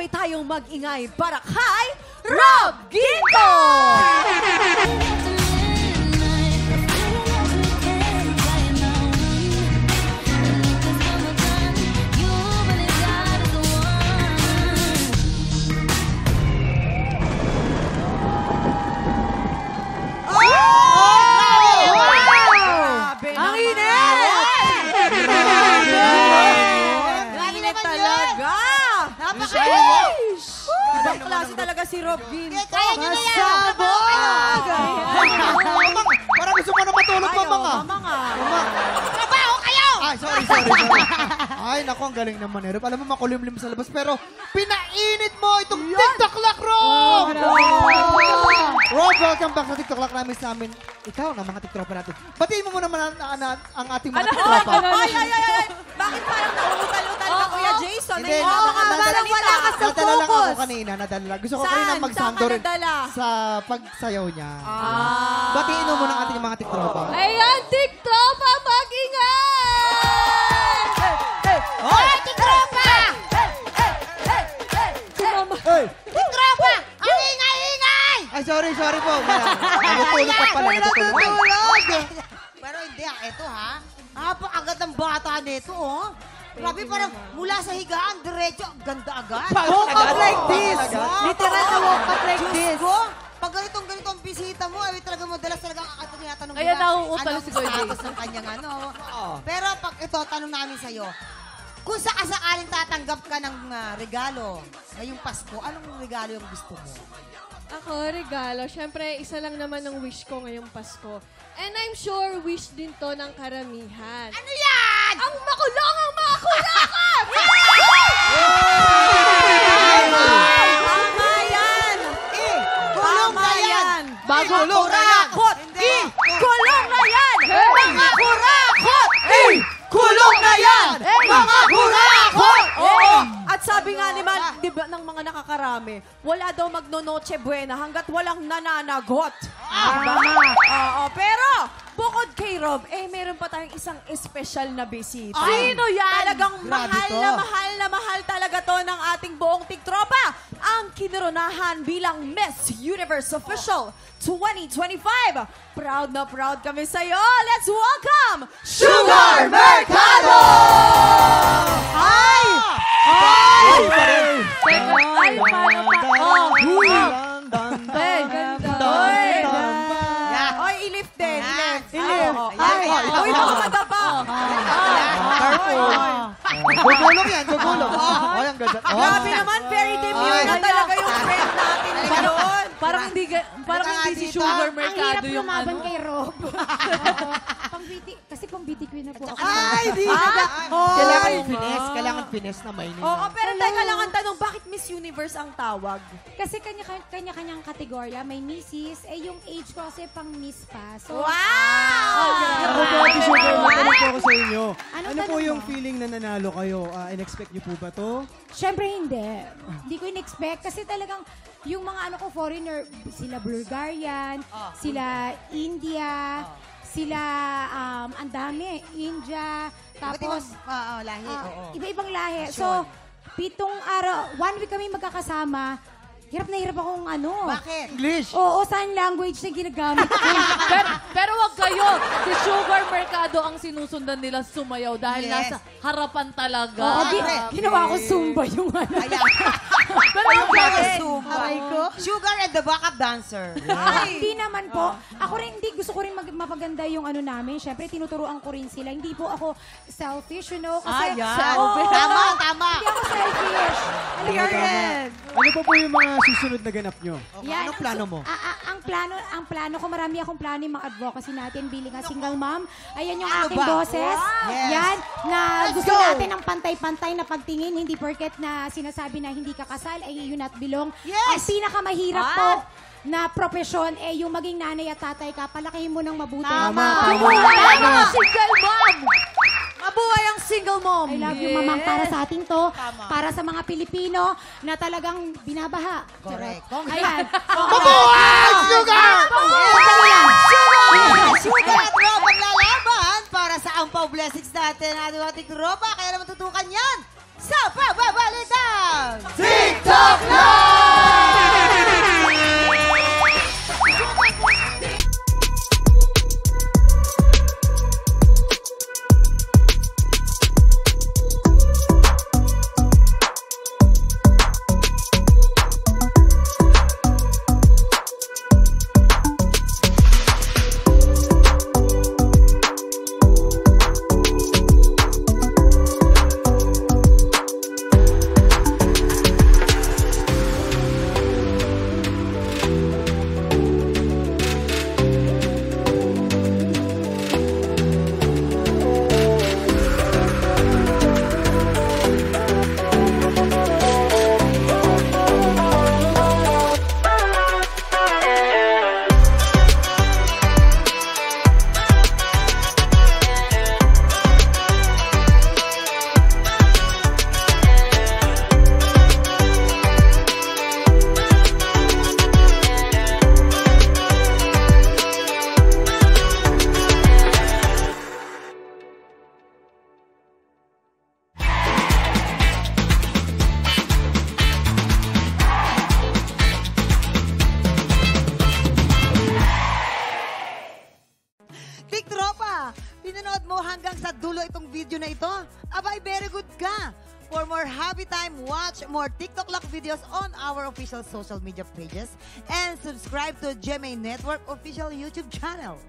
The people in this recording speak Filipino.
sabay tayong mag-ingay para kay Rob Ginto! Ibang klase talaga si Rob Ginto. Kaya nyo na yan! Masabog! Parang gusto mo na matulog pa, mga. Trabaho kayo! Ay, sorry. Ay, naku, ang galing naman, Rob. Alam mo, makulimlim sa labas, pero pinainit mo itong TikTok Clock, Rob! Rob, welcome back sa TikTok Clock namin. Ikaw na mga TikTok natin. Batiin mo muna ang ating mga TikTok. Ay! Bakit parang nauutal-utal ka, Kuya Jason? Hindi, parang wala ka sa nadala lang ako focus. kanina, nadala. Gusto ko Saan? kanina mag-sando rin Saan ka nadala? sa pagsayaw niya. Batiin mo muna ang ating mga TikTok. Ayan, TikTok, mag-ingay! Hoy, tikropa! Hey! Tikropa! Ang ingay-ingay! Ay, sorry po. Natutulog ka pala, natutulog. Pero hindi, ito ha. Agad ang bata nito, oh. Grabe, parang mula sa higaan, diretso, ganda agad. Woke up like this. Literal na woke up like this. Ko, pag ganito ang bisita mo, ay talaga madalas talagang tinatanong Kaya nauutal si Kuya status Jason. ng kanyang ano. Pero pag ito, tanong namin sa'yo, kung sakasakaling tatanggap ka ng regalo ngayong Pasko, anong regalo yung gusto mo? Ako, regalo. Siyempre, isa lang naman ang wish ko ngayong Pasko. And I'm sure wish din to ng karamihan. Ano yan? Ang makulong ang mga kulakan! Tama yan! Tama yan! Bago kurakot! Kulong na yan! Mga kurakot! Kulong na yan! Mga kurakot! Oo! At sabi nga naman, di ba, ng mga nakakarami, wala daw magno-noche buena hanggat walang nananagot. Oo, pero bukod kay Rob, meron pa tayong isang espesyal na bisita. Sino yan? Talagang Grabe to. mahal talaga to ng ating buong tiktropa. Ang kinoronahan bilang Miss Universe Official 2025. Proud na proud kami sa'yo. Let's welcome Sugar Mercado! Hi! Ay, paano pa? Ganda. Oy, i-lift din. I-lift. I-lift. Uy, baka madapa. Gugulong yan, gugulong. Ay, ang ganda. Grabe naman, very demure na talaga yung friend natin ngayon. Parang hindi si Sugar Mercado yung lumaban ano. kay Rob. Kasi pang beauty queen na po ako. Ay, di na. Kailangan finesse na may Oo, pero teka lang ang tanong, bakit Miss Universe ang tawag? Kasi kanya-kanyang kategorya. May Mrs. Yung age ko kasi pang Miss pa. So, Wow! Ako po, Ate Sugar, matanong po ako sa inyo. Anong Ano po tanong yung mo? feeling na nanalo kayo? In-expect niyo po ba to? syempre hindi. Hindi ko in-expect. Kasi talagang yung mga foreigner, sila Bulgarian, sila India, sila, ang dami, India, tapos, Lahi, oo. iba-ibang lahi. So, 7 araw, 1 week kami magkakasama. Hirap na hirap akong Bakit? English. Oo, sign language na ginagamit ko. Pero wag kayo. Si Sugar Mercado ang sinusundan nila sumayaw dahil Yes. nasa harapan talaga. Oo, ginawa ko Zumba yung Ayan. Pero wag kayo. Aray ko. Sugar and the backup dancer. Hindi naman po. Ako rin, gusto ko rin mapaganda yung namin. Siyempre, tinuturuan ko rin sila. Hindi po ako selfish, Kasi, Selfish. Tama. Hindi ako selfish. Period. Ano po yung mga susunod na ganap nyo? Yan, Anong plano mo? Ang plano ko, marami akong plano yung mga advocacy natin bilang single mom. Ayan yung Ano aking ba? boses. Yes. Yan, na gusto go! natin ng pantay-pantay na pagtingin. Hindi porket na sinasabi na hindi ka kasal, ay you not belong. Yes! Ang pinakamahirap po na propesyon, yung maging nanay at tatay ka, palakihin mo ng mabuti. Ay, mga single mom! Mabuhay ang single mom. I love you, mamang, para sa ating to. Para sa mga Pilipino na talagang binabaha. Correct. Ayan. Mabuhay, Sugar! Sugar at Rob ang lalaban para sa ampaw blessings natin ating ropa. Kaya naman tutukan yan sa pababalitan! TikTok! video na ito? Abay, very good ka! For more happy time, watch more TikTok Lock videos on our official social media pages and subscribe to GMA Network official YouTube channel.